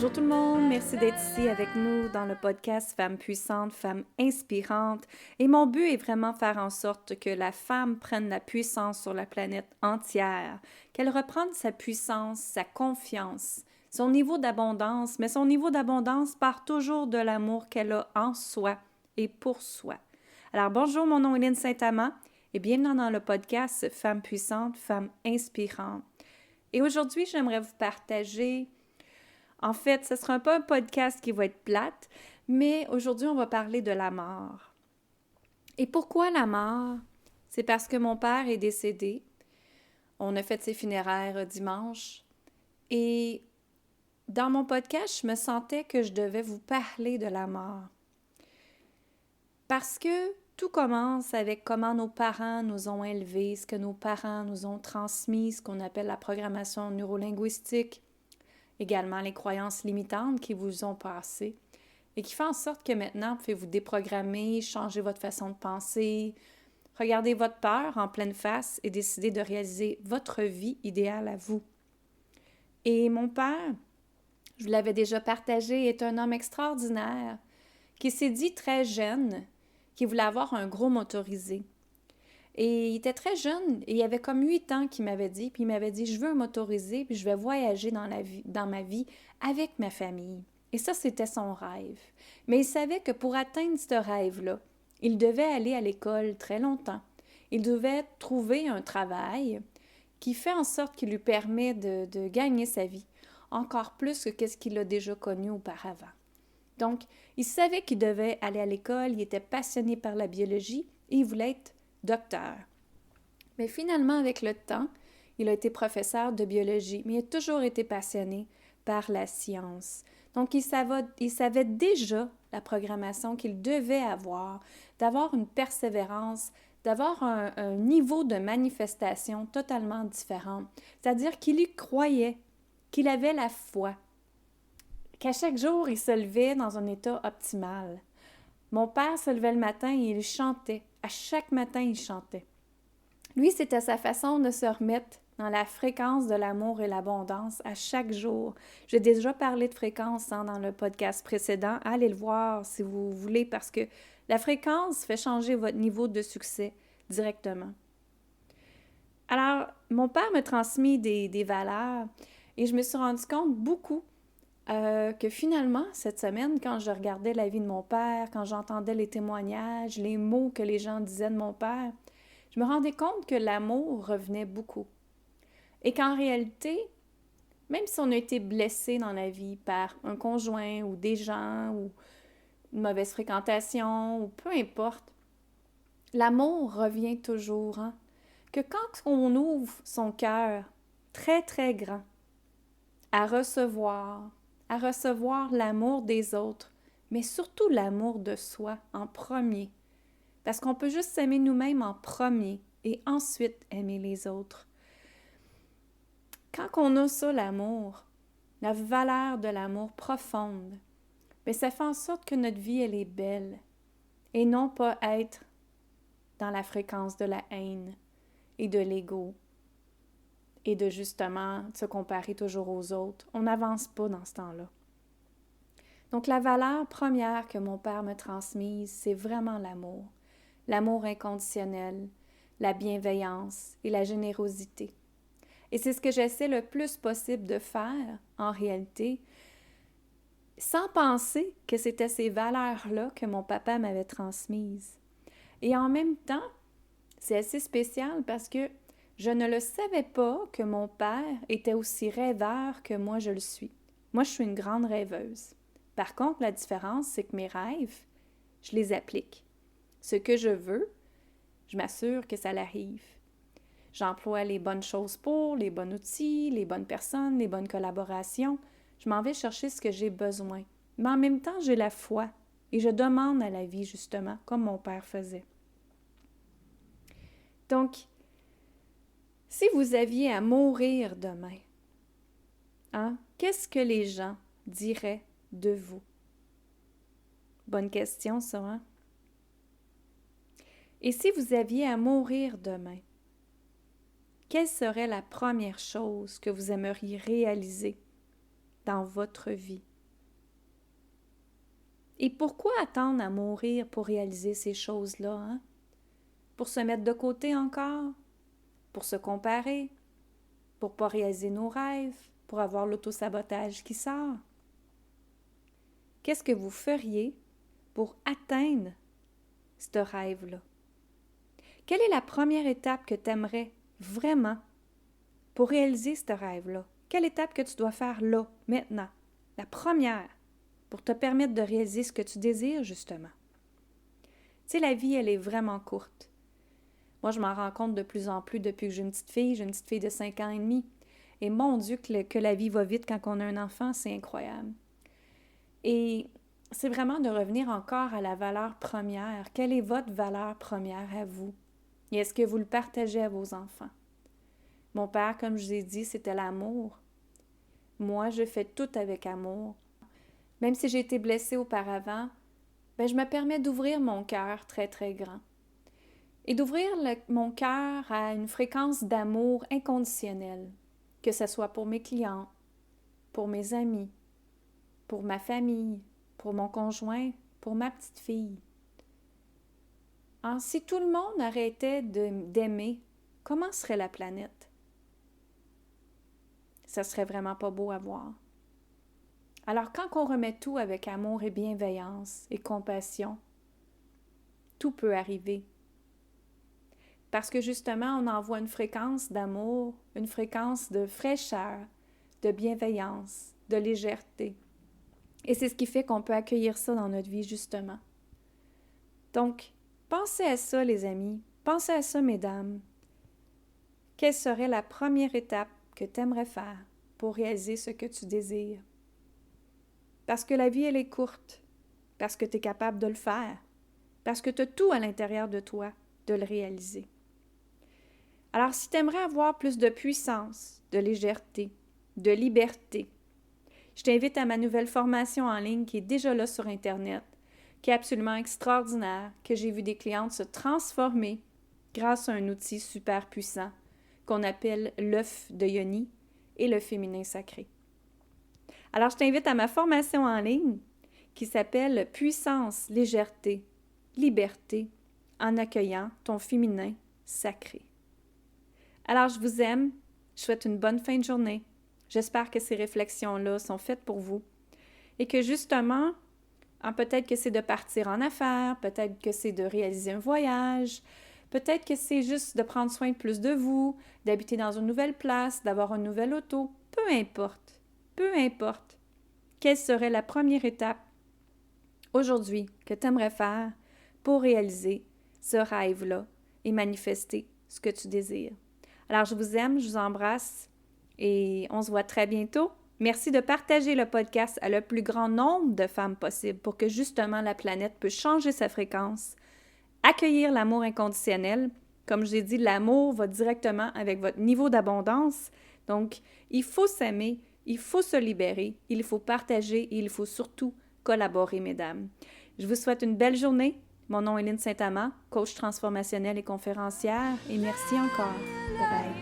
Bonjour tout le monde, merci d'être ici avec nous dans le podcast Femmes puissantes, Femmes inspirantes. Et mon but est vraiment faire en sorte que la femme prenne la puissance sur la planète entière, qu'elle reprenne sa puissance, sa confiance, son niveau d'abondance, mais son niveau d'abondance part toujours de l'amour qu'elle a en soi et pour soi. Alors bonjour, mon nom est Lynne Saint-Amand et bienvenue dans le podcast Femmes puissantes, Femmes inspirantes. Et aujourd'hui, j'aimerais vous partager. En fait, ce ne sera pas un podcast qui va être plate, mais aujourd'hui, on va parler de la mort. Et pourquoi la mort? C'est parce que mon père est décédé. On a fait ses funérailles dimanche. Et dans mon podcast, je me sentais que je devais vous parler de la mort. Parce que tout commence avec comment nos parents nous ont élevés, ce que nos parents nous ont transmis, ce qu'on appelle la programmation neurolinguistique, également les croyances limitantes qui vous ont passées et qui font en sorte que maintenant, vous pouvez vous déprogrammer, changer votre façon de penser, regarder votre peur en pleine face et décider de réaliser votre vie idéale à vous. Et mon père, je vous l'avais déjà partagé, est un homme extraordinaire qui s'est dit très jeune qu'il voulait avoir un gros motorisé. Et il était très jeune, et il y avait comme 8 ans qu'il m'avait dit, puis il m'avait dit « Je veux un motorisé, puis je vais voyager dans ma vie avec ma famille. » Et ça, c'était son rêve. Mais il savait que pour atteindre ce rêve-là, il devait aller à l'école très longtemps. Il devait trouver un travail qui fait en sorte qu'il lui permet de gagner sa vie, encore plus que ce qu'il a déjà connu auparavant. Donc, il savait qu'il devait aller à l'école, il était passionné par la biologie et il voulait être docteur. Mais finalement, avec le temps, il a été professeur de biologie, mais il a toujours été passionné par la science. Donc, il savait déjà la programmation qu'il devait avoir, d'avoir une persévérance, d'avoir un niveau de manifestation totalement différent. C'est-à-dire qu'il y croyait, qu'il avait la foi, qu'à chaque jour, il se levait dans un état optimal. Mon père se levait le matin et il chantait. À chaque matin, il chantait. Lui, c'était sa façon de se remettre dans la fréquence de l'amour et l'abondance à chaque jour. J'ai déjà parlé de fréquence dans le podcast précédent. Allez le voir si vous voulez parce que la fréquence fait changer votre niveau de succès directement. Alors, mon père me transmis des valeurs et je me suis rendu compte beaucoup que finalement, cette semaine, quand je regardais la vie de mon père, quand j'entendais les témoignages, les mots que les gens disaient de mon père, je me rendais compte que l'amour revenait beaucoup. Et qu'en réalité, même si on a été blessé dans la vie par un conjoint ou des gens ou une mauvaise fréquentation ou peu importe, l'amour revient toujours. Hein? Que quand on ouvre son cœur très, très grand à recevoir l'amour des autres, mais surtout l'amour de soi en premier. Parce qu'on peut juste s'aimer nous-mêmes en premier et ensuite aimer les autres. Quand on a ça, l'amour, la valeur de l'amour profonde, mais ça fait en sorte que notre vie, elle est belle et non pas être dans la fréquence de la haine et de l'ego et de justement se comparer toujours aux autres. On n'avance pas dans ce temps-là. Donc, la valeur première que mon père me transmise, c'est vraiment l'amour. L'amour inconditionnel, la bienveillance et la générosité. Et c'est ce que j'essaie le plus possible de faire, en réalité, sans penser que c'était ces valeurs-là que mon papa m'avait transmises. Et en même temps, c'est assez spécial parce que je ne le savais pas que mon père était aussi rêveur que moi je le suis. Moi, je suis une grande rêveuse. Par contre, la différence, c'est que mes rêves, je les applique. Ce que je veux, je m'assure que ça l'arrive. J'emploie les bonnes choses pour, les bons outils, les bonnes personnes, les bonnes collaborations. Je m'en vais chercher ce que j'ai besoin. Mais en même temps, j'ai la foi et je demande à la vie, justement, comme mon père faisait. Donc, si vous aviez à mourir demain, hein, qu'est-ce que les gens diraient de vous? Bonne question, ça, hein? Et si vous aviez à mourir demain, quelle serait la première chose que vous aimeriez réaliser dans votre vie? Et pourquoi attendre à mourir pour réaliser ces choses-là, hein? Pour se mettre de côté encore? Pour se comparer? Pour ne pas réaliser nos rêves? Pour avoir l'autosabotage qui sort? Qu'est-ce que vous feriez pour atteindre ce rêve-là? Quelle est la première étape que tu aimerais vraiment pour réaliser ce rêve-là? Quelle étape que tu dois faire là, maintenant? La première, pour te permettre de réaliser ce que tu désires, justement. Tu sais, la vie, elle est vraiment courte. Moi, je m'en rends compte de plus en plus depuis que j'ai une petite fille de 5 ans et demi. Et mon Dieu, que la vie va vite quand on a un enfant, c'est incroyable. Et c'est vraiment de revenir encore à la valeur première. Quelle est votre valeur première à vous? Et est-ce que vous le partagez à vos enfants? Mon père, comme je vous ai dit, c'était l'amour. Moi, je fais tout avec amour. Même si j'ai été blessée auparavant, je me permets d'ouvrir mon cœur très, très grand. Et d'ouvrir mon cœur à une fréquence d'amour inconditionnel, que ce soit pour mes clients, pour mes amis, pour ma famille, pour mon conjoint, pour ma petite fille. Alors, si tout le monde arrêtait d'aimer, comment serait la planète? Ça serait vraiment pas beau à voir. Alors, quand on remet tout avec amour et bienveillance et compassion, tout peut arriver. Parce que justement, on envoie une fréquence d'amour, une fréquence de fraîcheur, de bienveillance, de légèreté. Et c'est ce qui fait qu'on peut accueillir ça dans notre vie, justement. Donc, pensez à ça, les amis. Pensez à ça, mesdames. Quelle serait la première étape que tu aimerais faire pour réaliser ce que tu désires? Parce que la vie, elle est courte. Parce que tu es capable de le faire. Parce que tu as tout à l'intérieur de toi de le réaliser. Alors, si tu aimerais avoir plus de puissance, de légèreté, de liberté, je t'invite à ma nouvelle formation en ligne qui est déjà là sur Internet, qui est absolument extraordinaire, que j'ai vu des clientes se transformer grâce à un outil super puissant qu'on appelle l'œuf de Yoni et le féminin sacré. Alors, je t'invite à ma formation en ligne qui s'appelle Puissance, légèreté, liberté en accueillant ton féminin sacré. Alors, je vous aime, je souhaite une bonne fin de journée. J'espère que ces réflexions-là sont faites pour vous et que justement, peut-être que c'est de partir en affaires, peut-être que c'est de réaliser un voyage, peut-être que c'est juste de prendre soin plus de vous, d'habiter dans une nouvelle place, d'avoir une nouvelle auto, peu importe. Quelle serait la première étape aujourd'hui que tu aimerais faire pour réaliser ce rêve-là et manifester ce que tu désires? Alors, je vous aime, je vous embrasse et on se voit très bientôt. Merci de partager le podcast à le plus grand nombre de femmes possible pour que justement la planète puisse changer sa fréquence, accueillir l'amour inconditionnel. Comme je l'ai dit, l'amour va directement avec votre niveau d'abondance. Donc, il faut s'aimer, il faut se libérer, il faut partager et il faut surtout collaborer, mesdames. Je vous souhaite une belle journée. Mon nom est Lynne Saint-Amand, coach transformationnelle et conférencière, et merci encore. Bye bye.